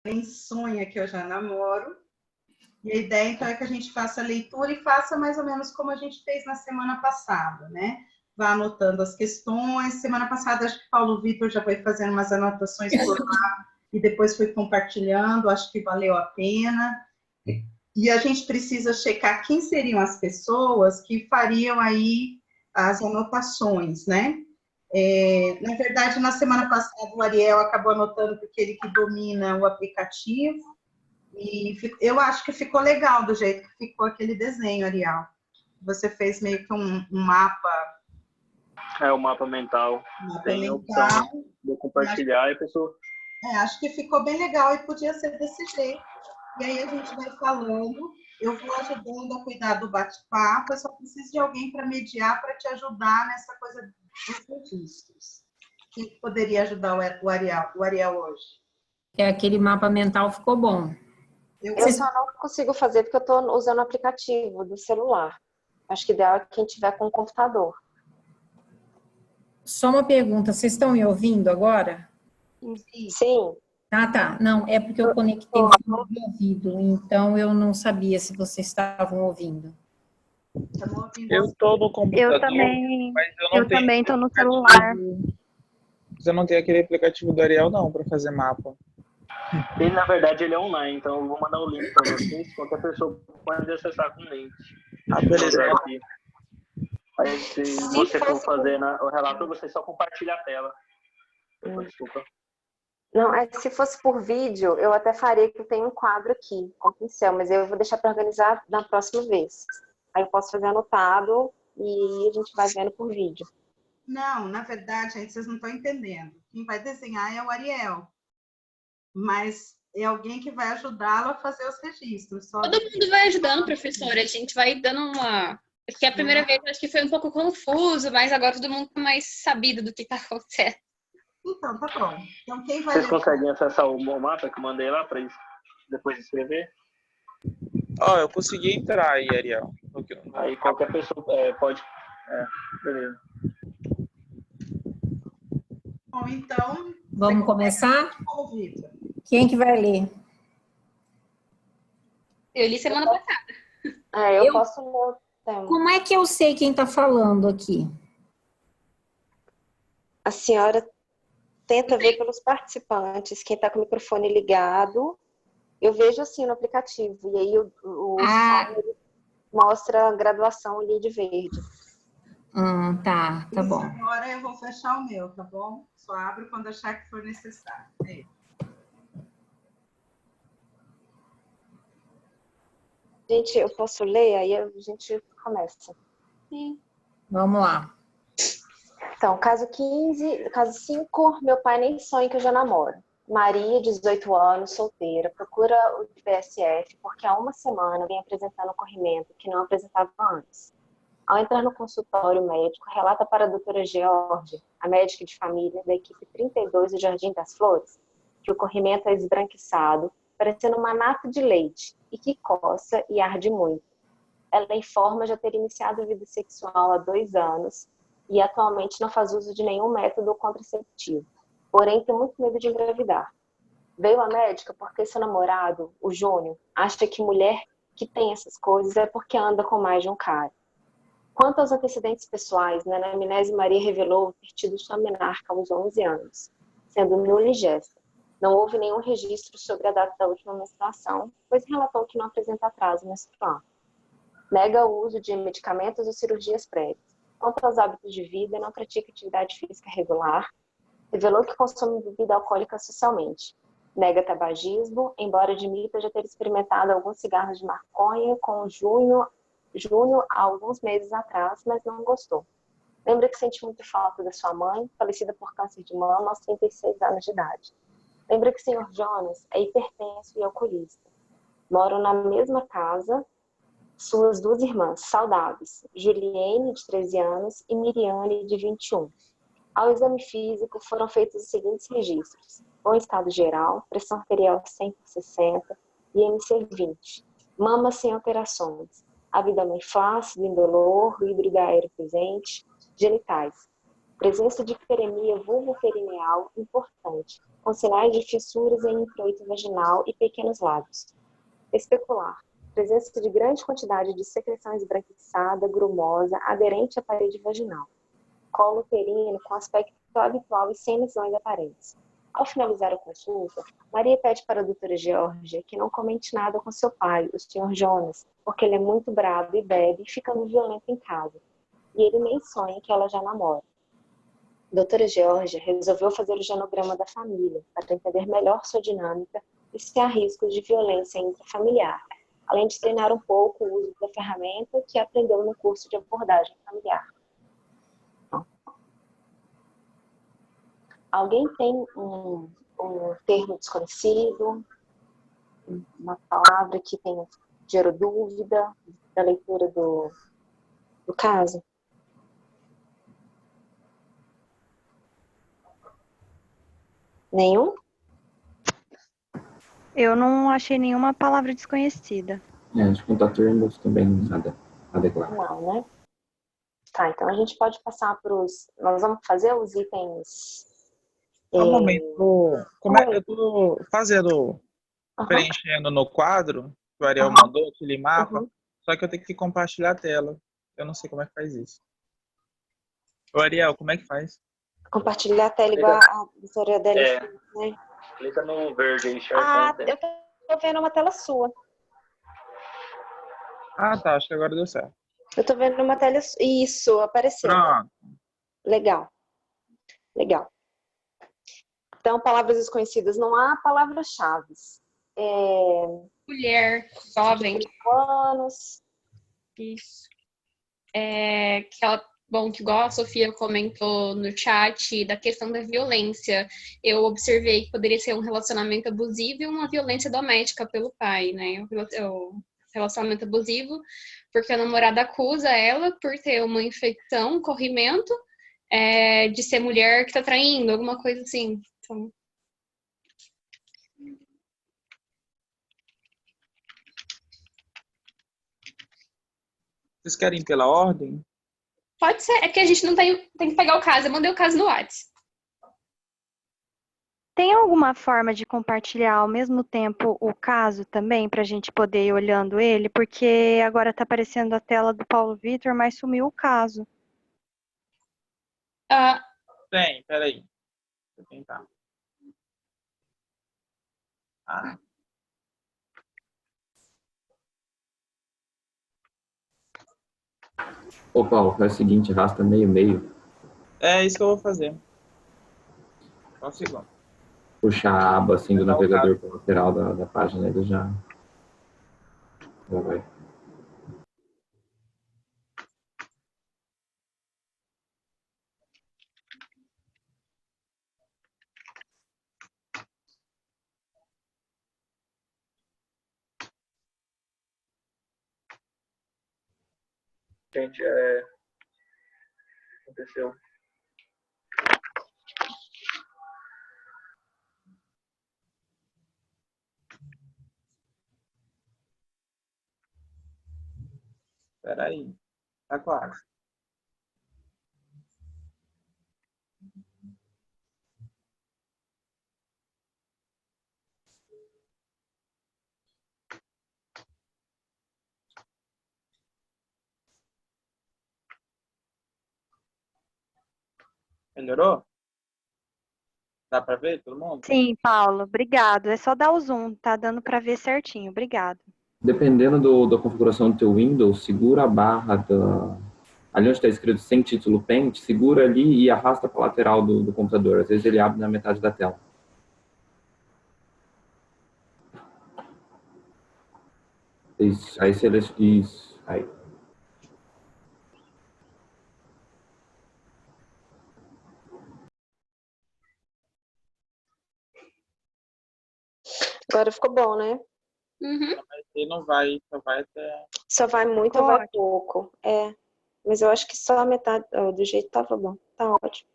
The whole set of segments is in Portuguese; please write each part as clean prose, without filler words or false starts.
nem sonha que eu já namoro. E a ideia, então, é que a gente faça a leitura e faça mais ou menos como a gente fez na semana passada, né? Vá anotando as questões. Semana passada, acho que Paulo Vitor já foi fazendo umas anotações por lá e depois foi compartilhando. Acho que valeu a pena. E a gente precisa checar quem seriam as pessoas que fariam aí as anotações, né? Na verdade, na semana passada, o Ariel acabou anotando porque ele que domina o aplicativo. E eu acho que ficou legal do jeito que ficou aquele desenho, Ariel. Você fez meio que um mapa. É o mapa mental. Tem a opção de compartilhar e a pessoa... acho que ficou bem legal e podia ser desse jeito. E aí a gente vai falando, eu vou ajudando a cuidar do bate-papo, eu só preciso de alguém para mediar, para te ajudar nessa coisa dos registros. Quem poderia ajudar o Ariel hoje? Aquele mapa mental ficou bom. Eu só não consigo fazer porque eu estou usando o aplicativo do celular. Acho que ideal é quem tiver com o computador. Só uma pergunta, vocês estão me ouvindo agora? Sim. Tá. Não, é porque eu conectei o fone de ouvido, então eu não sabia se vocês estavam ouvindo. Eu estou no computador, mas eu também estou no celular. Mas eu não tenho aquele aplicativo do Ariel, não, para fazer mapa. Ele, na verdade, ele é online, então eu vou mandar o link para vocês. Qualquer pessoa pode acessar com o link. Beleza. Aqui. Aí, se você for fazer o relato, você só compartilha a tela. Desculpa. Não, se fosse por vídeo, eu até faria que tem um quadro aqui, com pincel, mas eu vou deixar para organizar na próxima vez. Aí eu posso fazer anotado e a gente vai vendo por vídeo. Não, na verdade, gente, vocês não estão entendendo. Quem vai desenhar é o Ariel. Mas é alguém que vai ajudá-lo a fazer os registros. Todo mundo vai ajudando, professora. A gente vai dando uma... Porque a primeira vez eu acho que foi um pouco confuso, mas agora todo mundo está mais sabido do que está acontecendo. Então, tá bom. Então, quem vai... Vocês conseguem acessar o mapa que eu mandei lá para depois escrever? Eu consegui entrar aí, Ariel. Aí qualquer pessoa pode... beleza. Bom, então... Vamos começar? Quem que vai ler? Eu li semana passada. Eu posso ler. Como é que eu sei quem está falando aqui? A senhora tenta ver pelos participantes, quem está com o microfone ligado. Eu vejo assim no aplicativo, e aí o som mostra a graduação ali de verde. Tá bom. Agora eu vou fechar o meu, tá bom? Só abro quando achar que for necessário. Gente, eu posso ler? Aí a gente começa. Sim. Vamos lá. Então, caso 5, meu pai nem sonha que eu já namoro. Maria, 18 anos, solteira, procura o PSF porque há uma semana vem apresentando um corrimento que não apresentava antes. Ao entrar no consultório médico, relata para a doutora George, a médica de família da equipe 32 do Jardim das Flores, que o corrimento é esbranquiçado, parecendo uma nata de leite, e que coça e arde muito. Ela informa já ter iniciado a vida sexual há 2 anos e atualmente não faz uso de nenhum método contraceptivo, porém tem muito medo de engravidar. Veio a médica porque seu namorado, o Júnior, acha que mulher que tem essas coisas é porque anda com mais de um cara. Quanto aos antecedentes pessoais, na anamnese Maria revelou ter tido sua menarca aos 11 anos, sendo nula e gesta. Não houve nenhum registro sobre a data da última menstruação, pois relatou que não apresenta atraso menstrual. Nega o uso de medicamentos ou cirurgias prévias. Quanto aos hábitos de vida, não pratica atividade física regular. Revelou que consome bebida alcoólica socialmente. Nega tabagismo, embora admita já ter experimentado alguns cigarros de maconha com Júnior há alguns meses atrás, mas não gostou. Lembra que sente muito falta da sua mãe, falecida por câncer de mama aos 36 anos de idade. Lembra que o Sr. Jonas é hipertenso e alcoolista. Moram na mesma casa suas 2 irmãs saudáveis, Juliene, de 13 anos, e Miriane, de 21. Ao exame físico, foram feitos os seguintes registros: bom estado geral, pressão arterial 100 por 60, IMC 20, mama sem alterações, abdômen flácido, indolor, ruído aéreo presente, genitais. Presença de peremia vulvoperineal importante, com sinais de fissuras em introito vaginal e pequenos lábios. Especular. Presença de grande quantidade de secreção esbranquiçada, grumosa, aderente à parede vaginal. Colo uterino com aspecto habitual e sem lesões aparentes. Ao finalizar a consulta, Maria pede para a doutora Georgia que não comente nada com seu pai, o Sr. Jonas, porque ele é muito bravo e bebe, ficando violento em casa. E ele nem sonha que ela já namora. Doutora Georgia resolveu fazer o genograma da família para entender melhor sua dinâmica e se há riscos de violência intrafamiliar, além de treinar um pouco o uso da ferramenta que aprendeu no curso de abordagem familiar. Alguém tem um termo desconhecido, uma palavra que gerou dúvida da leitura do caso? Nenhum? Eu não achei nenhuma palavra desconhecida. Acho que contato termos também nada adequado. Não, né? Tá, então a gente pode passar para os... Nós vamos fazer os itens... Um momento, eu tô fazendo, preenchendo no quadro que o Ariel mandou, aquele mapa, só que eu tenho que compartilhar a tela. Eu não sei como é que faz isso. Ô Ariel, como é que faz? Compartilhar a tela igual a doutora Adélia, né? Clica no verde aí, eu tô vendo uma tela sua. Ah, tá, acho que agora deu certo. Eu tô vendo uma tela... Isso, apareceu. Pronto. Legal. Então, palavras desconhecidas, não há palavras-chave. Mulher, jovem. Anos. Isso. Que igual a Sofia comentou no chat, da questão da violência. Eu observei que poderia ser um relacionamento abusivo e uma violência doméstica pelo pai, né? O relacionamento abusivo, porque a namorada acusa ela por ter uma infecção, um corrimento, de ser mulher que tá traindo, alguma coisa assim. Então... Vocês querem pela ordem? Pode ser, é que a gente não tem que pegar o caso. Eu mandei o caso no WhatsApp. Tem alguma forma de compartilhar ao mesmo tempo o caso também, para a gente poder ir olhando ele? Porque agora está aparecendo a tela do Paulo Vitor, mas sumiu o caso. Tem, peraí. Vou tentar. Ô Paulo, faz o seguinte, arrasta meio. É isso que eu vou fazer. Só um segundo. Puxar a aba assim do navegador para lateral da página, ele já vai. Gente, aconteceu. Peraí, tá quase. Melhorou? Dá para ver todo mundo? Sim, Paulo, obrigado. É só dar o zoom, tá dando para ver certinho. Obrigado. Dependendo da configuração do teu Windows, segura a barra ali onde está escrito sem título Paint, segura ali e arrasta para a lateral do computador. Às vezes ele abre na metade da tela. Isso, aí isso, aí. Agora ficou bom, né? Uhum. Ele não vai, só vai até... Só vai muito ou vai pouco. Mas eu acho que só a metade do jeito tava bom. Tá ótimo.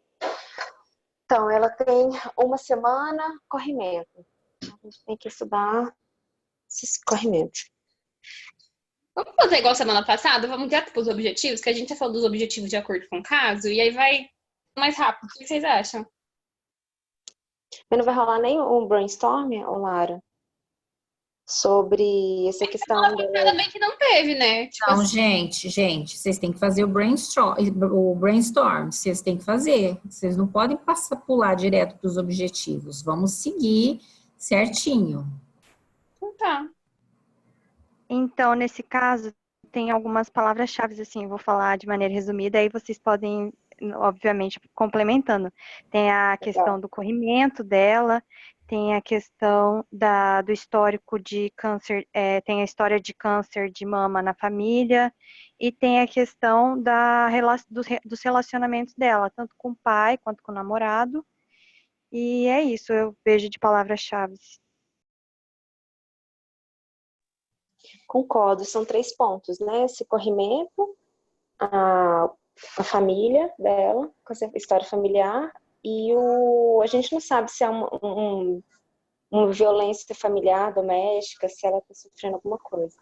Então, ela tem uma semana corrimento. A gente tem que estudar esses corrimentos. Vamos fazer igual semana passada? Vamos direto para os objetivos, que a gente já falou dos objetivos de acordo com o caso, e aí vai mais rápido. O que vocês acham? Mas não vai rolar nem um brainstorm, ô Lara? Sobre essa questão Ainda bem que não teve, né? Tipo Então, assim, gente, vocês têm que fazer o brainstorm, vocês têm que fazer. Vocês não podem pular direto para os objetivos. Vamos seguir certinho. tá. Então, nesse caso, tem algumas palavras-chave, assim, eu vou falar de maneira resumida, aí vocês podem, obviamente, complementando. Tem a questão do corrimento dela, tem a questão do histórico de câncer, tem a história de câncer de mama na família, e tem a questão dos relacionamentos dela, tanto com o pai quanto com o namorado. E é isso, eu vejo de palavras-chave. Concordo, são 3 pontos, né? Esse corrimento, a família dela, com essa história familiar, e a gente não sabe se é uma violência familiar, doméstica, se ela está sofrendo alguma coisa.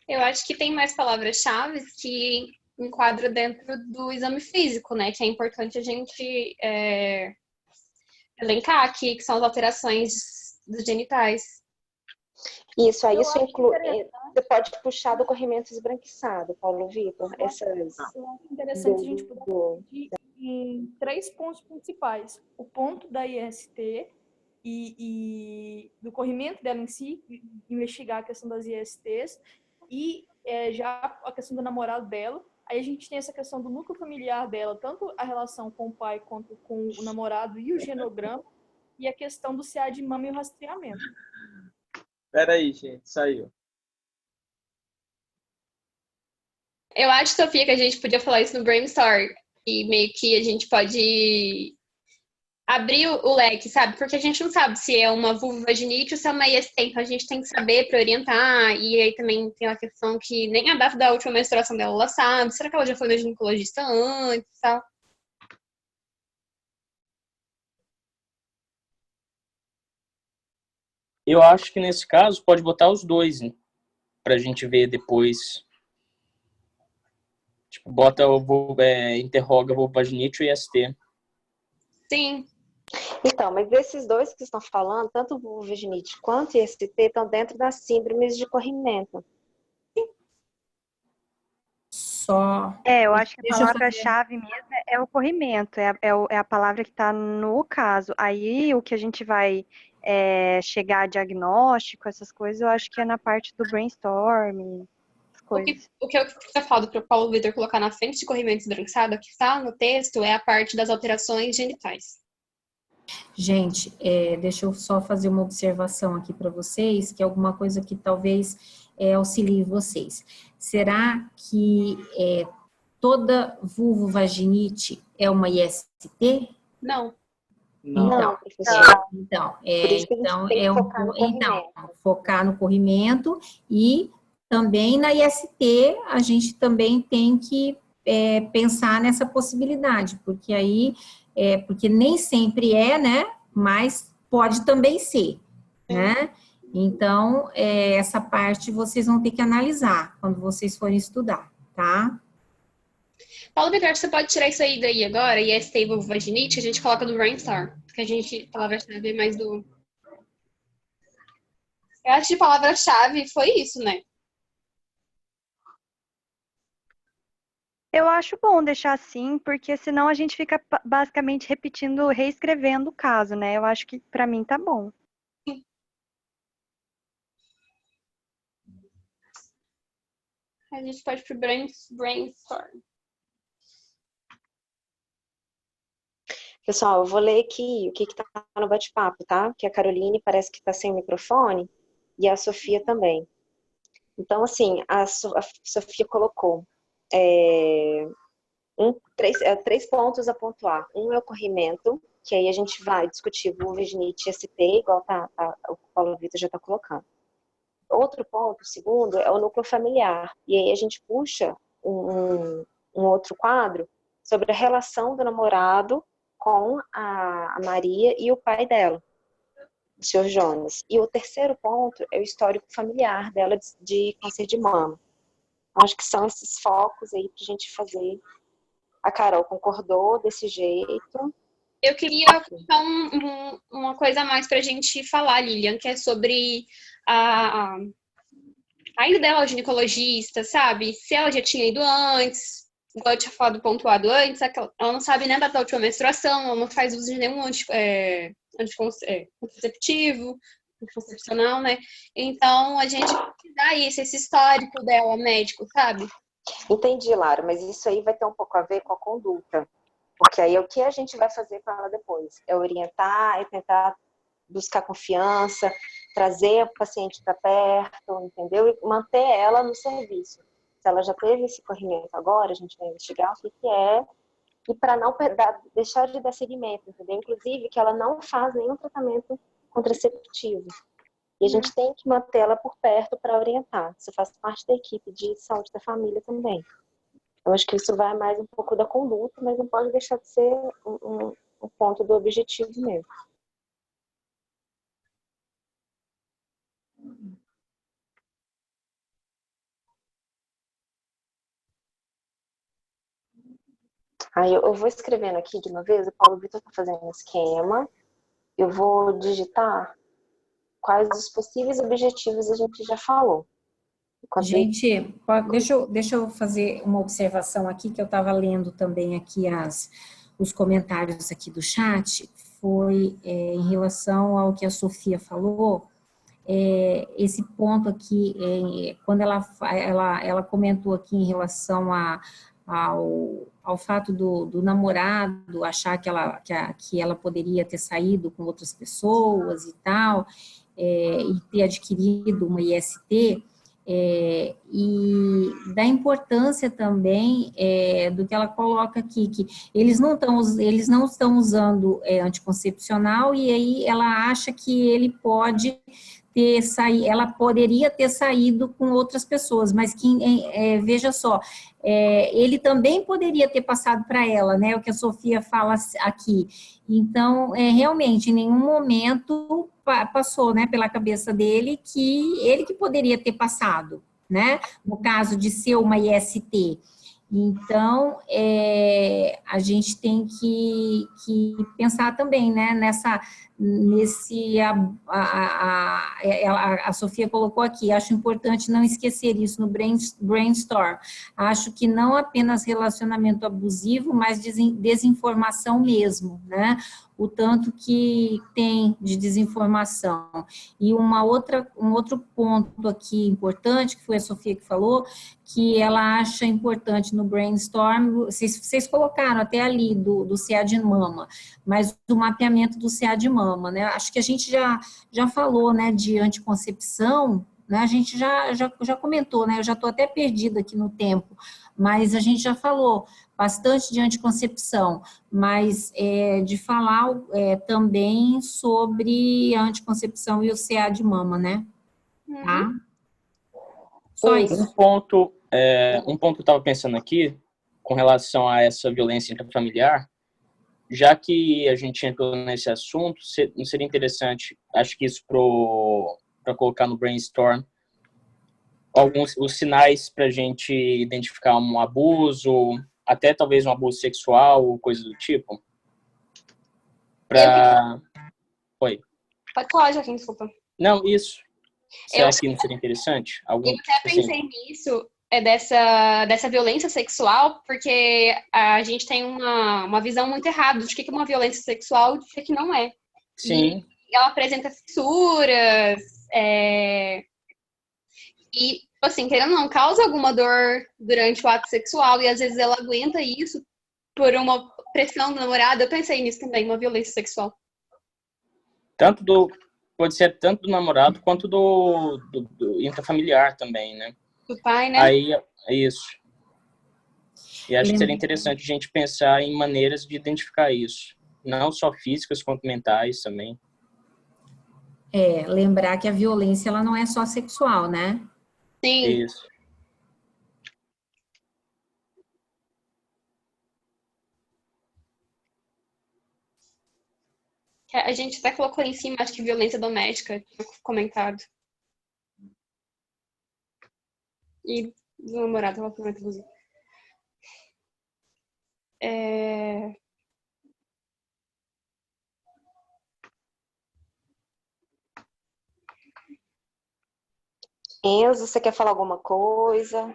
Eu acho que tem mais palavras-chave que enquadra dentro do exame físico, né? Que é importante a gente elencar aqui, que são as alterações dos genitais. Isso, aí isso inclui. Você pode puxar do corrimento esbranquiçado, Paulo Vitor. Eu acho interessante a gente poder dividir em 3 pontos principais. O ponto da IST e do corrimento dela em si, investigar a questão das ISTs, e já a questão do namorado dela. Aí a gente tem essa questão do núcleo familiar dela, tanto a relação com o pai quanto com o namorado e o genograma, e a questão do CA de mama e o rastreamento. Peraí, gente, saiu. Eu acho, Sofia, que a gente podia falar isso no brainstorm. E meio que a gente pode abrir o leque, sabe? Porque a gente não sabe se é uma vulvovaginite ou se é uma IST. Então a gente tem que saber para orientar. E aí também tem uma questão que nem a data da última menstruação dela ela sabe. Será que ela já foi no ginecologista antes e tal? Eu acho que nesse caso pode botar os dois, né? Pra gente ver depois. Tipo, bota interroga vulvovaginite e IST. Sim. Então, mas esses dois que estão falando, tanto o vulvovaginite quanto o IST, estão dentro das síndromes de corrimento. Eu acho que a palavra-chave mesmo é o corrimento, é a palavra que está no caso. Aí o que a gente vai chegar a diagnóstico, essas coisas, eu acho que é na parte do brainstorm, coisas. O que eu tinha falado para o Paulo Vitor colocar na frente de corrimento esbranquiçado, que está no texto, é a parte das alterações genitais. Gente, deixa eu só fazer uma observação aqui para vocês, que é alguma coisa que talvez auxilie vocês. Será que toda vulvovaginite é uma IST? Não. Então, focar no corrimento e também na IST a gente também tem que pensar nessa possibilidade, porque aí, porque nem sempre né, mas pode também ser, né? Então, essa parte vocês vão ter que analisar quando vocês forem estudar, tá? Paulo Vitor, você pode tirar isso aí daí agora, IST e vulvovaginite, a gente coloca no brainstorm, porque a gente, palavra-chave mais do... Eu acho que palavra-chave foi isso, né? Eu acho bom deixar assim, porque senão a gente fica basicamente repetindo, reescrevendo o caso, né? Eu acho que para mim tá bom. A gente pode ir pro brainstorm. Pessoal, eu vou ler aqui o que está no bate-papo, tá? Que a Caroline parece que está sem o microfone e a Sofia também. Então, assim, a Sofia colocou 3 pontos a pontuar. Um é o corrimento, que aí a gente vai discutir vulvovaginite ST, igual o Paulo Vitor já está colocando. Outro ponto, o segundo, é o núcleo familiar. E aí a gente puxa um outro quadro sobre a relação do namorado com a Maria e o pai dela, o Sr. Jonas. E o terceiro ponto é o histórico familiar dela de câncer de mama. Acho que são esses focos aí pra gente fazer. A Carol concordou desse jeito. Eu queria contar uma coisa a mais para a gente falar, Lilian, que é sobre a ida dela ao ginecologista, sabe? Se ela já tinha ido antes, igual eu tinha falado pontuado antes, ela não sabe nem da última menstruação, ela não faz uso de nenhum anticonceptivo, anticoncepcional, né? Então, a gente dá esse histórico dela, médico, sabe? Entendi, Lara, mas isso aí vai ter um pouco a ver com a conduta. Porque aí o que a gente vai fazer com ela depois? É orientar, é tentar buscar confiança, trazer o paciente para perto, entendeu? E manter ela no serviço. Se ela já teve esse corrimento agora, a gente vai investigar o que é, e para não deixar de dar seguimento, entendeu? Inclusive que ela não faz nenhum tratamento contraceptivo. E a gente tem que manter ela por perto para orientar. Isso faz parte da equipe de saúde da família também. Eu acho que isso vai mais um pouco da conduta, mas não pode deixar de ser um ponto do objetivo mesmo. Aí eu vou escrevendo aqui de uma vez, o Paulo Vitor está fazendo um esquema, eu vou digitar quais os possíveis objetivos a gente já falou. Gente, deixa eu fazer uma observação aqui, que eu estava lendo também aqui os comentários aqui do chat, foi em relação ao que a Sofia falou, esse ponto aqui, quando ela comentou aqui em relação ao fato do namorado achar que ela poderia ter saído com outras pessoas e tal, e ter adquirido uma IST, e da importância também do que ela coloca aqui, que eles não estão usando anticoncepcional, e aí ela acha que ele pode ela poderia ter saído com outras pessoas, mas que, veja só, ele também poderia ter passado para ela, né, o que a Sofia fala aqui. Então, realmente, em nenhum momento passou, né, pela cabeça dele que ele que poderia ter passado, né, no caso de ser uma IST. Então, a gente tem que pensar também, né, a Sofia colocou aqui, acho importante não esquecer isso no brainstorm. Acho que não apenas relacionamento abusivo, mas desinformação mesmo, né? O tanto que tem de desinformação. E um outro ponto aqui importante, que foi a Sofia que falou, que ela acha importante no brainstorm, vocês colocaram até ali do CA de mama, mas do mapeamento do CA de mama, né? Acho que a gente já falou, né, de anticoncepção, né? A gente já comentou, né? Eu já estou até perdida aqui no tempo, mas a gente já falou bastante de anticoncepção, mas de falar também sobre a anticoncepção e o CA de mama, né? Tá? Só isso. Um ponto que eu estava pensando aqui, com relação a essa violência intrafamiliar, já que a gente entrou nesse assunto, não seria interessante, acho que isso para colocar no brainstorm, os sinais para a gente identificar um abuso, até talvez um abuso sexual ou coisa do tipo? Oi. Pode falar, Joaquim, desculpa. Não, isso. Será que não seria interessante? Eu até pensei nisso, dessa violência sexual, porque a gente tem uma visão muito errada de que é uma violência sexual e de que não é. Sim. E ela apresenta fissuras, e, assim, querendo ou não, causa alguma dor durante o ato sexual, e às vezes ela aguenta isso por uma pressão do namorado. Eu pensei nisso também, uma violência sexual. Pode ser tanto do namorado quanto do intrafamiliar também, né? Do pai, né? Aí, é isso. E acho que seria interessante a gente pensar em maneiras de identificar isso. Não só físicas, quanto mentais também. Lembrar que a violência, ela não é só sexual, né? Sim. Isso. A gente até colocou em cima, acho que violência doméstica, tinha comentado. E do namorado, relacionamento abusivo. Enzo, você quer falar alguma coisa?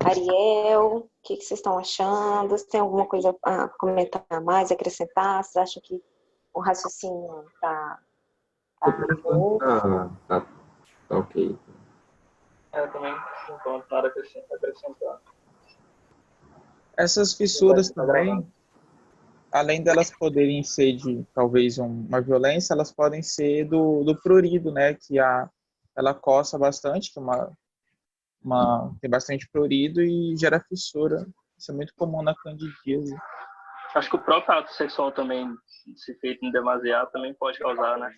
Ariel, o que vocês estão achando? Você tem alguma coisa a comentar mais, acrescentar? Vocês acham que o raciocínio tá bom? Tá ok. Eu também não tenho nada a acrescentar. Essas fissuras também, além delas poderem ser de talvez uma violência, elas podem ser do prurido, né? Ela coça bastante, que tem bastante prurido e gera fissura. Isso é muito comum na candidíase. Acho que o próprio ato sexual também, se feito em demasiado, também pode causar, né?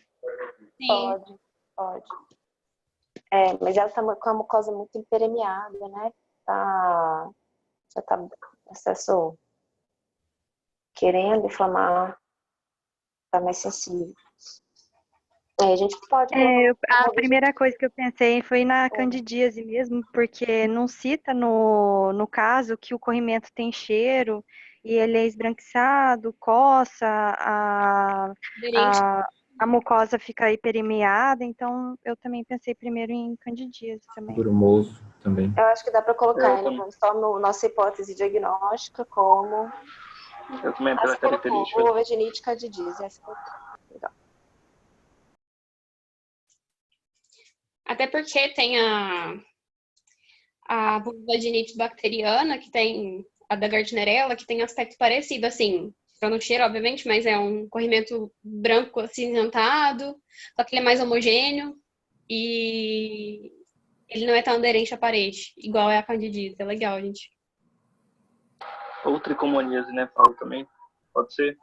Sim. Pode. Mas ela tá com a mucosa muito impermeável, né? Já tá acesso querendo inflamar, tá mais sensível. A gente pode A primeira coisa que eu pensei foi na candidíase mesmo, porque não cita no caso que o corrimento tem cheiro e ele é esbranquiçado, coça, a mucosa fica hipermeada, então eu também pensei primeiro em candidíase também. Grumoso também. Eu acho que dá para colocar, né? Só nossa hipótese diagnóstica como eu também pela característica. vulvovaginite candidíase. Legal. Até porque tem a vulvovaginite bacteriana, que tem a da Gardnerella, que tem aspecto parecido, assim, para não cheiro, obviamente, mas é um corrimento branco acinzentado, só que ele é mais homogêneo e ele não é tão aderente à parede, igual é a candidíase. É legal, gente. Ou tricomoníase, né, Paulo, também? Pode ser?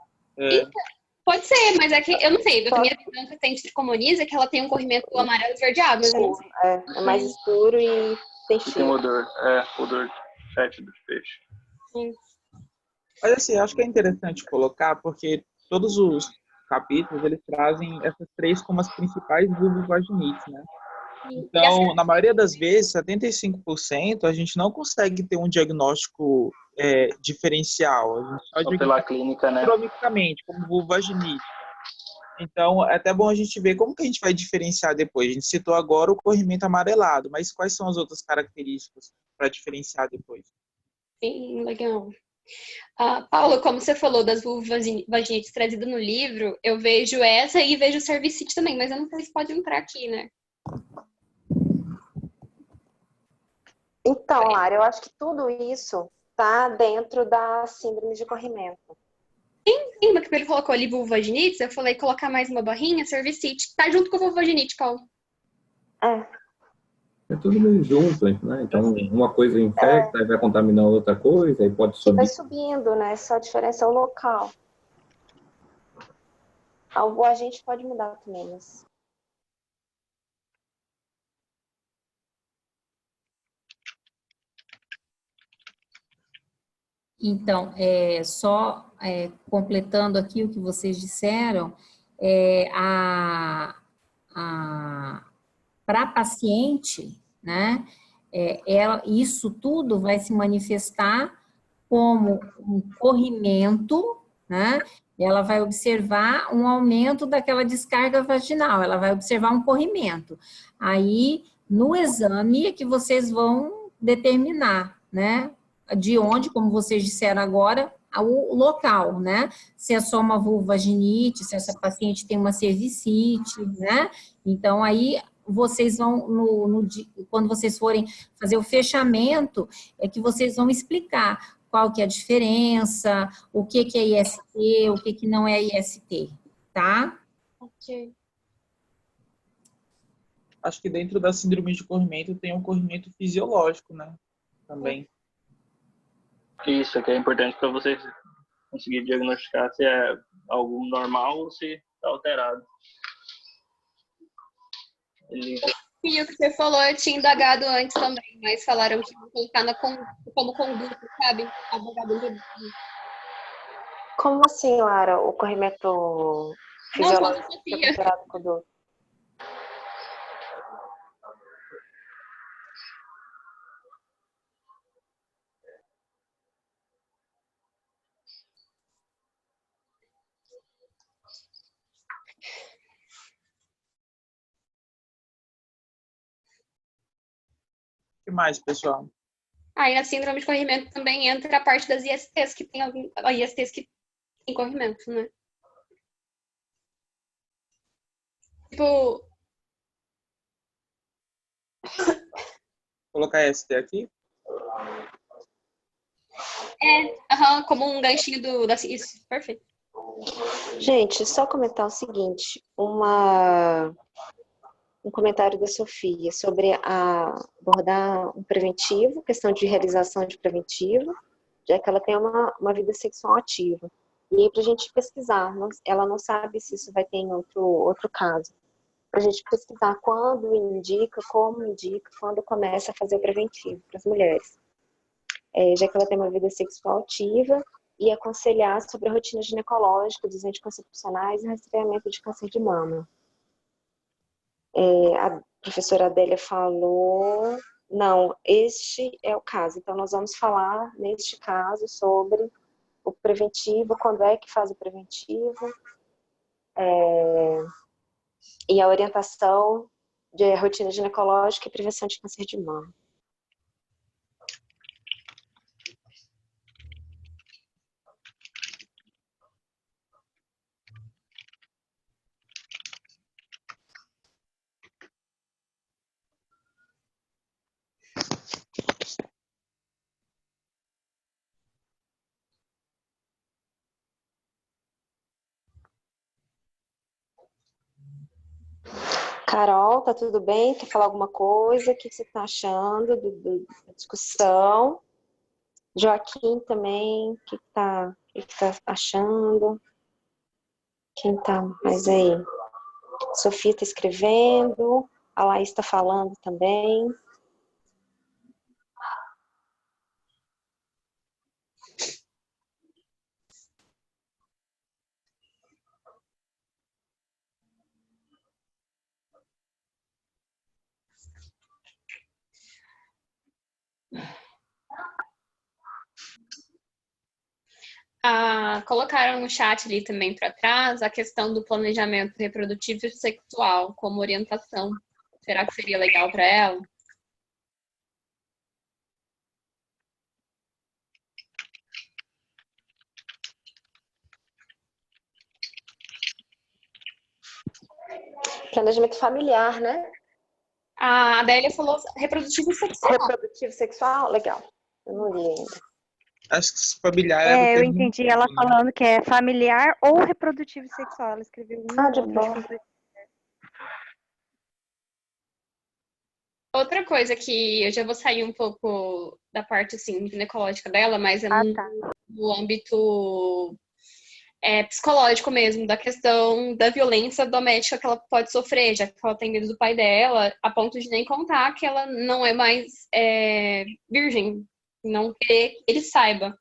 Pode ser, mas é que eu não sei. A minha visão que tem de tricomoníase é que ela tem um corrimento amarelo esverdeado, mas eu não sei. É mais escuro e tem cheiro. Tem odor fétido de peixe. Sim. Mas assim, eu acho que é interessante colocar, porque todos os capítulos, eles trazem essas três como as principais vulvovaginites, né? Então, na maioria das vezes, 75%, a gente não consegue ter um diagnóstico diferencial. A gente só pela clínica, né? Cronicamente, como vulvovaginite. Então, é até bom a gente ver como que a gente vai diferenciar depois. A gente citou agora o corrimento amarelado, mas quais são as outras características para diferenciar depois? Sim, legal. Paula, como você falou das vulvovaginites trazidas no livro, eu vejo essa e vejo o cervicite também, mas eu não sei se pode entrar aqui, né? Então, Lara, eu acho que tudo isso tá dentro da síndrome de corrimento. Sim, mas que ele colocou ali vulvovaginite, eu falei colocar mais uma barrinha, cervicite. Tá junto com a vulvovaginite, Paulo. É tudo meio junto, né? Então, uma coisa infecta, aí vai contaminar outra coisa, aí pode subir. Vai subindo, né? Só a diferença é o local. O agente pode mudar também, mas... Então, completando aqui o que vocês disseram, para a paciente, né, isso tudo vai se manifestar como um corrimento, né? Ela vai observar um aumento daquela descarga vaginal, ela vai observar um corrimento. Aí, no exame, é que vocês vão determinar, né? De onde, como vocês disseram agora, o local, né? Se é só uma vulvovaginite, se essa paciente tem uma cervicite, né? Então, aí vocês vão, quando vocês forem fazer o fechamento, é que vocês vão explicar qual que é a diferença, o que é IST, o que não é IST, tá? Ok. Acho que dentro da síndrome de corrimento tem um corrimento fisiológico, né? Também. Isso, que é importante para vocês conseguir diagnosticar se é algo normal ou se está alterado. E o que você falou, eu tinha indagado antes também, mas falaram que vão colocar como conduta, sabe? Como assim, Lara? O corrimento fisiológico é considerado conduta? que mais, pessoal? Aí na síndrome de corrimento também entra a parte das ISTs, que tem ISTs que tem corrimento, né? Tipo, Colocar ST aqui? como um ganchinho isso, perfeito. Gente, só comentar o seguinte, um comentário da Sofia sobre abordar um preventivo, questão de realização de preventivo, já que ela tem uma vida sexual ativa. E aí, para a gente pesquisar, ela não sabe se isso vai ter em outro caso. Para a gente pesquisar quando indica, como indica, quando começa a fazer o preventivo para as mulheres. Já que ela tem uma vida sexual ativa, e aconselhar sobre a rotina ginecológica dos anticoncepcionais e rastreamento de câncer de mama. A professora Adélia falou, não, este é o caso. Então, nós vamos falar, neste caso, sobre o preventivo, quando é que faz o preventivo, e a orientação de rotina ginecológica e prevenção de câncer de mama. Carol, tá tudo bem? Quer falar alguma coisa? O que você está achando da discussão? Joaquim também, o que tá achando? Quem tá mais aí? Sofia está escrevendo, a Laís está falando também. Colocaram no chat ali também para trás a questão do planejamento reprodutivo e sexual como orientação. Será que seria legal para ela? Planejamento familiar, né? A Adélia falou reprodutivo sexual. Reprodutivo sexual? Legal. Eu não li ainda. Acho que familiar era o eu termo, entendi ela falando que é familiar ou reprodutivo sexual. Ela escreveu de boa. Outra coisa que eu já vou sair um pouco da parte assim ginecológica dela, mas é no âmbito psicológico mesmo, da questão da violência doméstica que ela pode sofrer, já que ela tem medo do pai dela, a ponto de nem contar que ela não é mais virgem, não querer que ele saiba.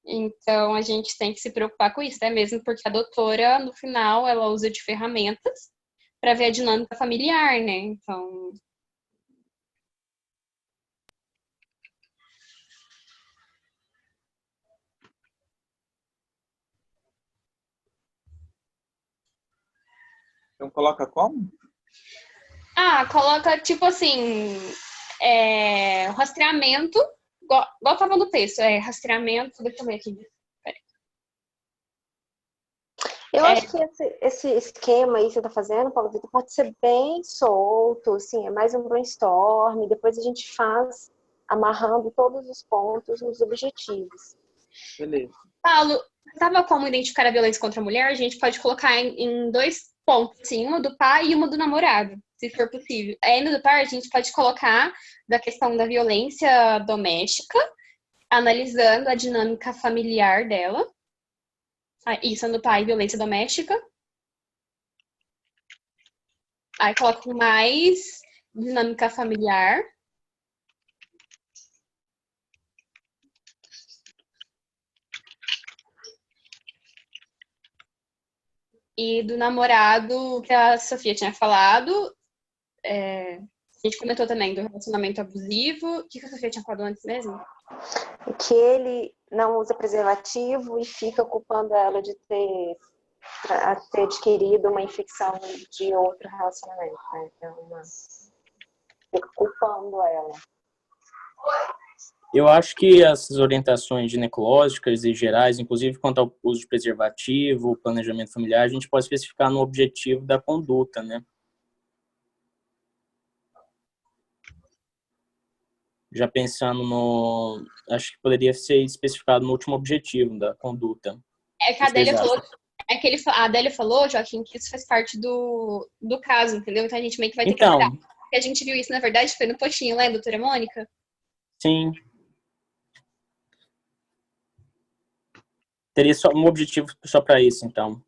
Então, a gente tem que se preocupar com isso, né? Mesmo porque a doutora, no final, ela usa de ferramentas para ver a dinâmica familiar, né? Então... Então coloca como? Coloca, tipo assim, rastreamento, igual tava no texto, rastreamento, deixa eu ver aqui. Eu acho que esse esquema aí que você está fazendo, Paulo Vitor, pode ser bem solto, assim, é mais um brainstorm, depois a gente faz amarrando todos os pontos nos objetivos. Beleza. Paulo, sabe como identificar a violência contra a mulher? A gente pode colocar em 2 pontos, assim, uma do pai e uma do namorado, se for possível. Aí no do pai a gente pode colocar da questão da violência doméstica, analisando a dinâmica familiar dela. Isso no pai, violência doméstica. Aí coloco mais dinâmica familiar. E do namorado, que a Sofia tinha falado, a gente comentou também do relacionamento abusivo. O que a Sofia tinha falado antes mesmo? Que ele não usa preservativo e fica culpando ela de ter adquirido uma infecção de outro relacionamento, né? Então, fica culpando ela. Eu acho que essas orientações ginecológicas e gerais, inclusive quanto ao uso de preservativo, planejamento familiar, a gente pode especificar no objetivo da conduta, né? Já pensando no... Acho que poderia ser especificado no último objetivo da conduta. É que a Adélia falou, a Adélia falou, Joaquim, que isso faz parte do caso, entendeu? Então a gente meio que vai ter que abordar. Porque a gente viu isso, na verdade, foi no postinho, né, doutora Mônica? Sim. Teria só um objetivo só para isso, então.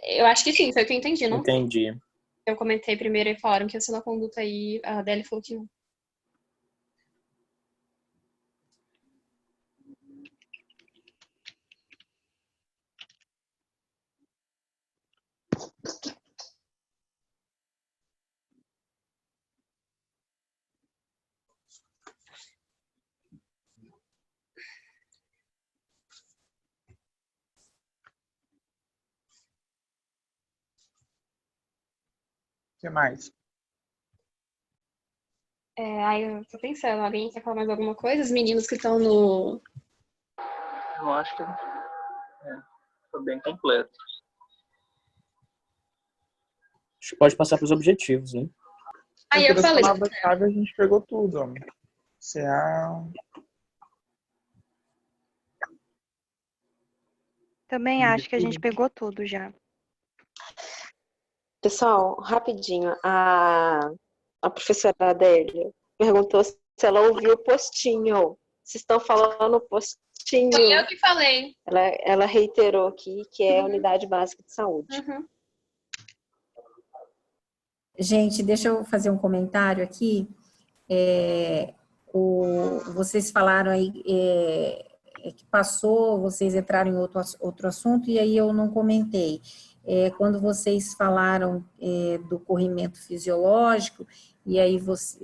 Eu acho que sim, foi o que eu entendi, não? Entendi. Eu comentei primeiro e falaram que ia ser uma conduta aí, a Adélia falou que não. O que mais? Aí eu tô pensando, alguém quer falar mais alguma coisa? Os meninos que estão no... Eu acho que foi bem completo. Acho que pode passar para os objetivos, né? Aí eu falei. Palavra-chave a gente pegou tudo, ó. CA... Também acho que a gente pegou tudo já. Pessoal, rapidinho, a professora Adélia perguntou se ela ouviu o postinho. Vocês estão falando postinho. Foi eu que falei. Ela reiterou aqui que é a unidade básica de saúde. Uhum. Gente, deixa eu fazer um comentário aqui. Vocês falaram aí que passou, vocês entraram em outro assunto, e aí eu não comentei. Quando vocês falaram do corrimento fisiológico, e aí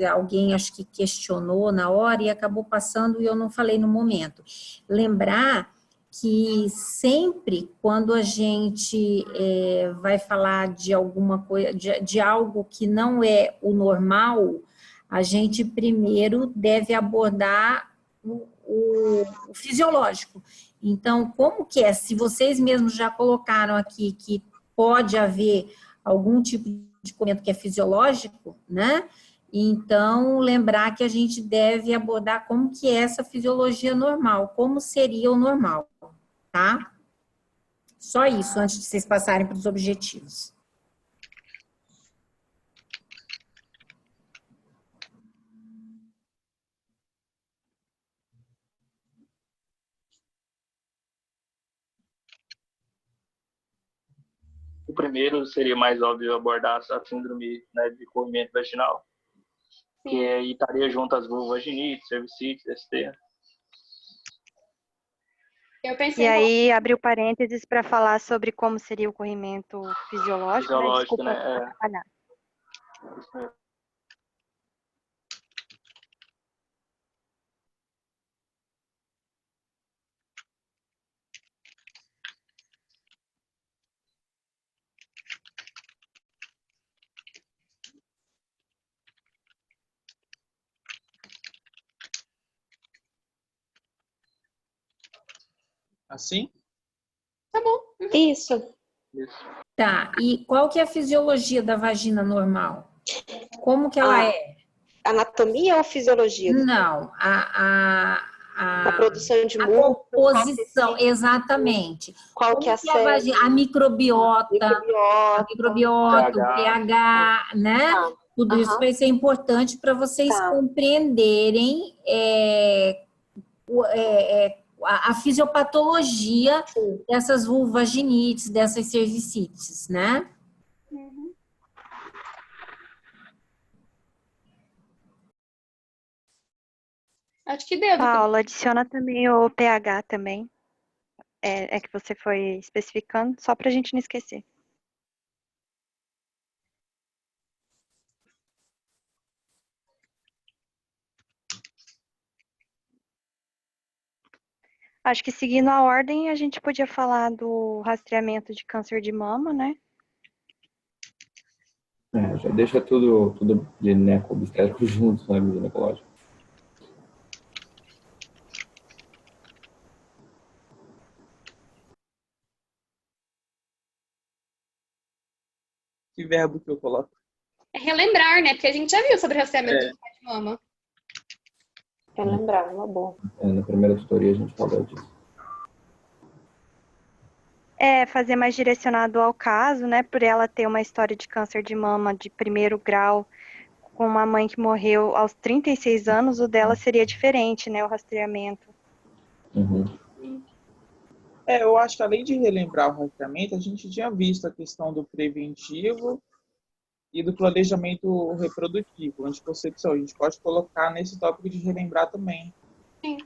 alguém acho que questionou na hora e acabou passando e eu não falei no momento. Lembrar que sempre quando a gente vai falar de alguma coisa, de algo que não é o normal, a gente primeiro deve abordar o fisiológico. Então, como que é? Se vocês mesmos já colocaram aqui que pode haver algum tipo de corrimento que é fisiológico, né? Então, lembrar que a gente deve abordar como que é essa fisiologia normal, como seria o normal, tá? Só isso, antes de vocês passarem para os objetivos. O primeiro seria mais óbvio abordar a síndrome, né, de corrimento vaginal, que aí estaria junto às vulvaginite, cervicite, ST. E aí abriu parênteses para falar sobre como seria o corrimento fisiológico, né? Desculpa atrapalhar. Assim? Tá bom. Isso. Tá, e qual que é a fisiologia da vagina normal? Como que ela é? Anatomia ou fisiologia? Não, a produção de muco. A composição, exatamente. Qual que é a vagina? A microbiota, o pH, né? Tudo isso vai ser importante para vocês compreenderem a fisiopatologia dessas vulvaginites, dessas cervicites, né? Uhum. Acho que deu. Paula, adiciona também o pH também. É que você foi especificando, só para a gente não esquecer. Acho que seguindo a ordem, a gente podia falar do rastreamento de câncer de mama, né? Já deixa tudo gineco-obstétrico junto, né, ginecológico. Que verbo que eu coloco? É relembrar, né? Porque a gente já viu sobre rastreamento de pai de mama. Relembrar, uma boa. Na primeira tutoria a gente falou disso. Fazer mais direcionado ao caso, né? Por ela ter uma história de câncer de mama de 1º grau, com uma mãe que morreu aos 36 anos, o dela seria diferente, né? O rastreamento. Eu acho que além de relembrar o rastreamento, a gente tinha visto a questão do preventivo e do planejamento reprodutivo, anticoncepção. A gente pode colocar nesse tópico de relembrar também. Sim.